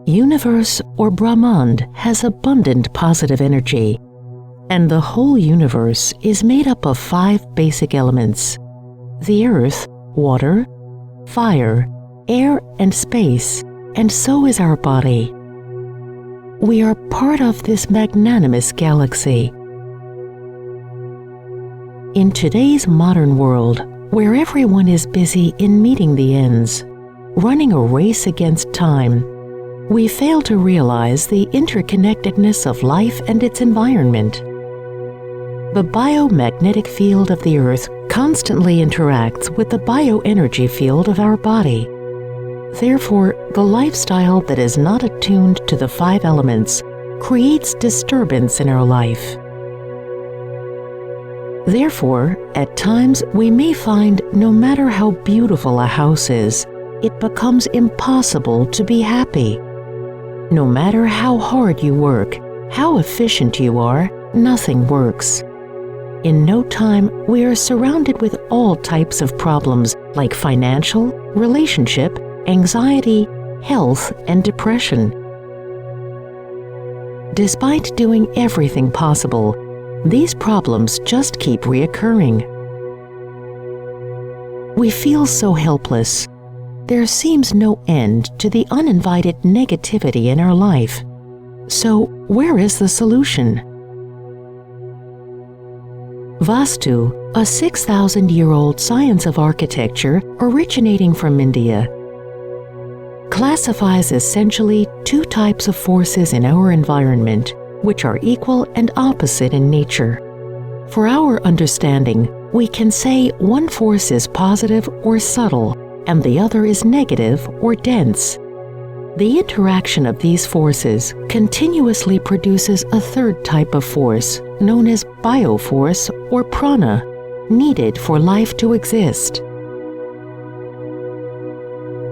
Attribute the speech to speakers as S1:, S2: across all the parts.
S1: Universe or Brahmand has abundant positive energy, and the whole universe is made up of 5 basic elements: the earth, water, fire, air, and space, and so is our body. We are part of this magnanimous galaxy. In today's modern world, where everyone is busy in meeting the ends, running a race against time, we fail to realize the interconnectedness of life and its environment. The biomagnetic field of the Earth constantly interacts with the bioenergy field of our body. Therefore, the lifestyle that is not attuned to the 5 elements creates disturbance in our life. Therefore, at times we may find no matter how beautiful a house is, it becomes impossible to be happy. No matter how hard you work, how efficient you are, nothing works. In no time, we are surrounded with all types of problems like financial, relationship, anxiety, health, and depression. Despite doing everything possible, these problems just keep reoccurring. We feel so helpless. There seems no end to the uninvited negativity in our life. So, where is the solution? Vastu, a 6,000-year-old science of architecture originating from India, classifies essentially 2 types of forces in our environment, which are equal and opposite in nature. For our understanding, we can say one force is positive or subtle, and the other is negative or dense. The interaction of these forces continuously produces a 3rd type of force, known as bioforce or prana, needed for life to exist.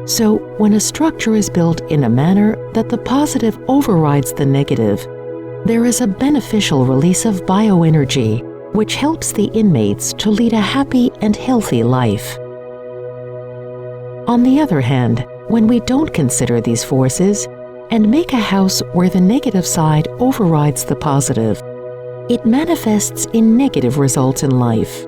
S1: So, when a structure is built in a manner that the positive overrides the negative, there is a beneficial release of bioenergy, which helps the inmates to lead a happy and healthy life. On the other hand, when we don't consider these forces and make a house where the negative side overrides the positive, it manifests in negative results in life.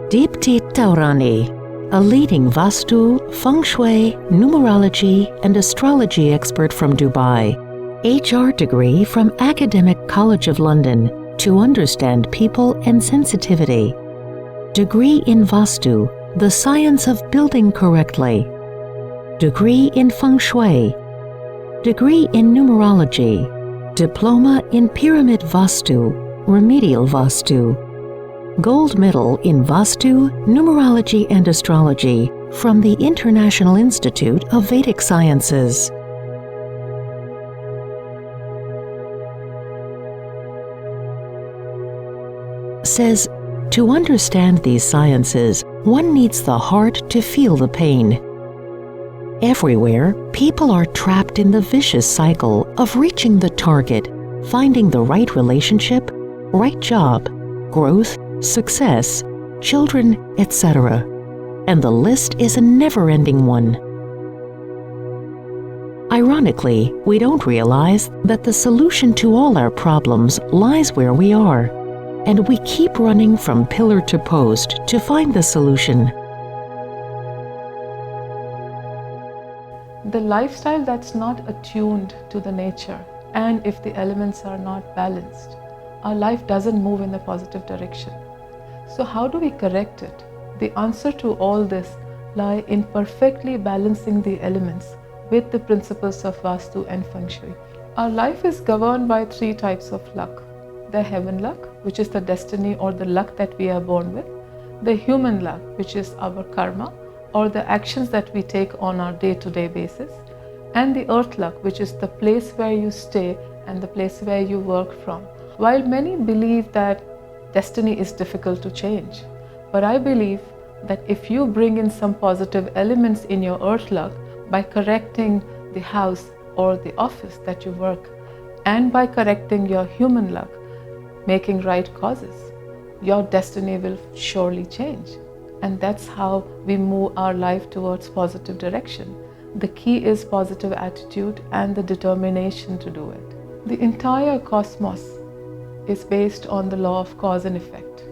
S1: Deiptii Taurannii, a leading Vastu, Feng Shui, numerology, and astrology expert from Dubai, HR degree from Academic College of London to understand people and sensitivity, degree in Vastu, the science of building correctly, degree in Feng Shui, degree in numerology, diploma in Pyramid Vastu, Remedial Vastu, gold medal in Vastu, numerology and astrology from the International Institute of Vedic Sciences. Says, to understand these sciences, one needs the heart to feel the pain. Everywhere, people are trapped in the vicious cycle of reaching the target, finding the right relationship, right job, growth, success, children, etc. And the list is a never-ending one. Ironically, we don't realize that the solution to all our problems lies where we are, and we keep running from pillar to post to find the solution.
S2: The lifestyle that's not attuned to the nature, and if the elements are not balanced, our life doesn't move in a positive direction. So how do we correct it? The answer to all this lie in perfectly balancing the elements with the principles of Vastu and Feng Shui. Our life is governed by 3 types of luck. The heaven luck, which is the destiny or the luck that we are born with. The human luck, which is our karma or the actions that we take on our day-to-day basis. And the earth luck, which is the place where you stay and the place where you work from. While many believe that destiny is difficult to change, but I believe that if you bring in some positive elements in your earth luck by correcting the house or the office that you work, and by correcting your human luck, making right causes, your destiny will surely change. And that's how we move our life towards positive direction. The key is positive attitude and the determination to do it. The entire cosmos is based on the law of cause and effect.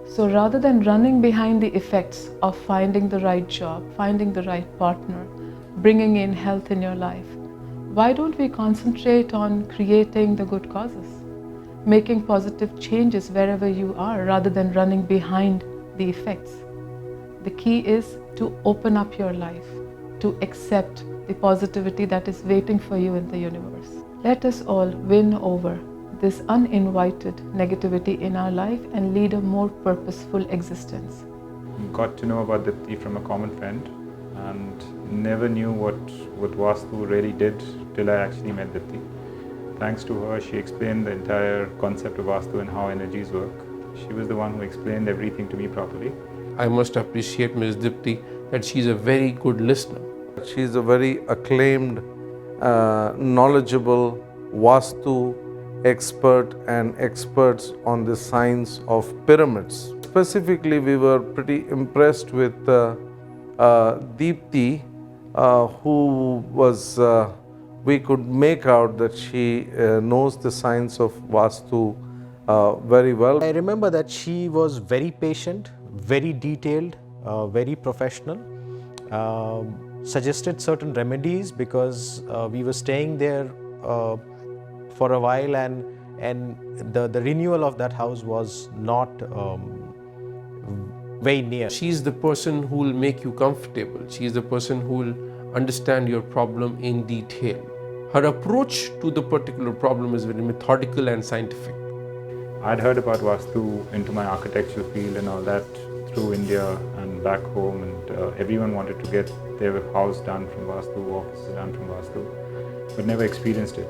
S2: So rather than running behind the effects of finding the right job, finding the right partner, bringing in health in your life, why don't we concentrate on creating the good causes, making positive changes wherever you are rather than running behind the effects? The key is to open up your life, to accept the positivity that is waiting for you in the universe. Let us all win over this uninvited negativity in our life and lead a more purposeful existence.
S3: Got to know about Deiptii from a common friend and never knew what Vastu really did till I actually met Deiptii. Thanks to her, she explained the entire concept of Vastu and how energies work. She was the one who explained everything to me properly.
S4: I must appreciate Ms. Deiptii that she's a very good listener.
S5: She's a very acclaimed, knowledgeable Vastu expert and experts on the science of pyramids. Specifically, we were pretty impressed with Deiptii, who was, we could make out that she knows the science of Vastu very well.
S6: I remember that she was very patient, very detailed, very professional, suggested certain remedies because we were staying there for a while, and the renewal of that house was not very near.
S4: She's the person who will make you comfortable. She's the person who will understand your problem in detail. Her approach to the particular problem is very methodical and scientific.
S3: I'd heard about Vastu into my architectural field and all that through India and back home, and everyone wanted to get their house done from Vastu, offices done from Vastu, but never experienced it.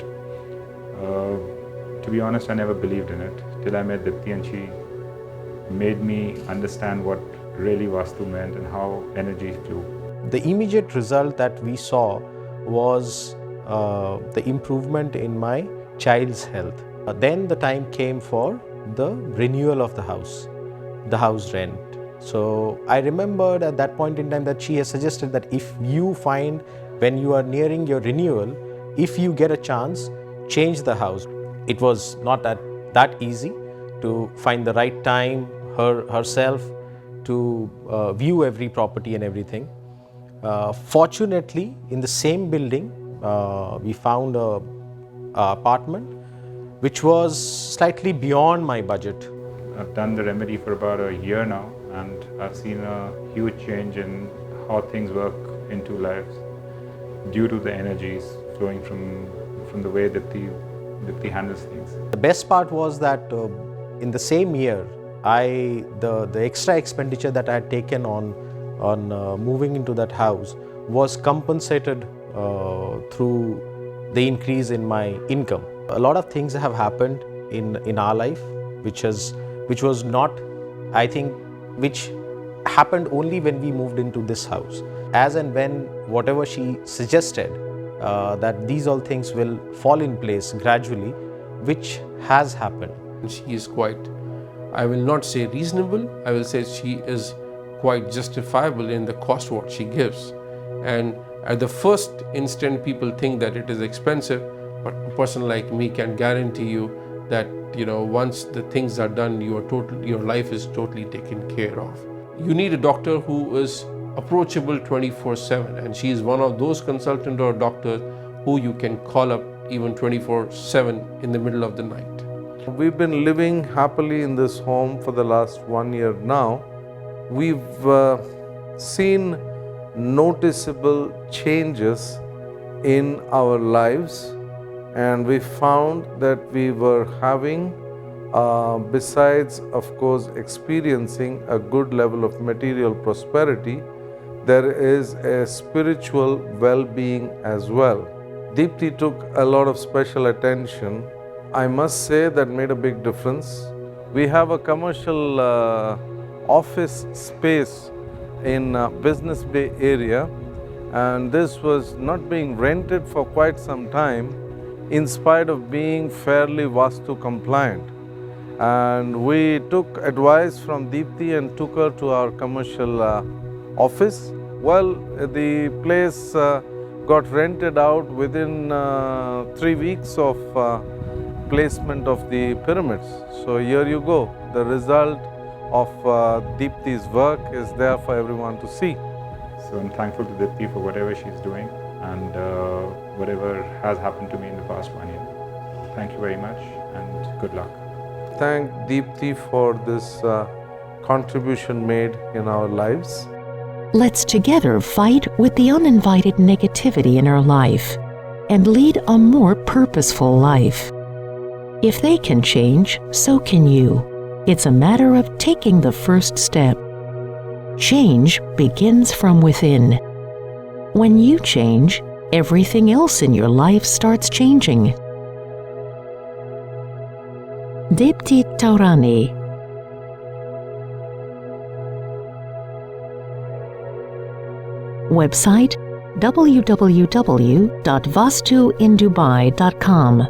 S3: To be honest, I never believed in it till I met Deiptii, and she made me understand what really Vastu meant and how energy flew.
S6: The immediate result that we saw was the improvement in my child's health. Then the time came for the renewal of the house rent. So I remembered at that point in time that she has suggested that if you find, when you are nearing your renewal, if you get a chance, change the house. It was not that easy to find the right time herself to view every property and everything. Fortunately, in the same building, we found a apartment which was slightly beyond my budget.
S3: I've done the remedy for about a year now, and I've seen a huge change in how things work in two lives due to the energies flowing from the way that Deiptii handles things.
S6: The best part was that in the same year, the extra expenditure that I had taken on moving into that house was compensated through the increase in my income. A lot of things have happened in our life, which was not, I think, which happened only when we moved into this house. As and when whatever she suggested, that these all things will fall in place gradually, which has happened.
S4: She is quite, I will not say reasonable, I will say she is quite justifiable in the cost what she gives. And at the first instant, people think that it is expensive, but a person like me can guarantee you that once the things are done, your life is totally taken care of. You need a doctor who is approachable 24/7, and she is one of those consultant or doctors who you can call up even 24/7 in the middle of the night.
S5: We've been living happily in this home for the last 1 year now. We've seen noticeable changes in our lives, and we found that we were having, besides of course experiencing a good level of material prosperity, there is a spiritual well-being as well. Deiptii took a lot of special attention. I must say that made a big difference. We have a commercial office space in Business Bay area, and this was not being rented for quite some time in spite of being fairly Vastu compliant. And we took advice from Deiptii and took her to our commercial office. Well, the place got rented out within 3 weeks of placement of the pyramids. So here you go. The result of Deipti's work is there for everyone to see.
S3: So I'm thankful to Deiptii for whatever she's doing and whatever has happened to me in the past 1 year. Thank you very much and good luck.
S5: Thank Deiptii for this contribution made in our lives.
S1: Let's together fight with the uninvited negativity in our life and lead a more purposeful life. If they can change, so can you. It's a matter of taking the first step. Change begins from within. When you change, everything else in your life starts changing. Deiptii Taurannii. Website www.vastuindubai.com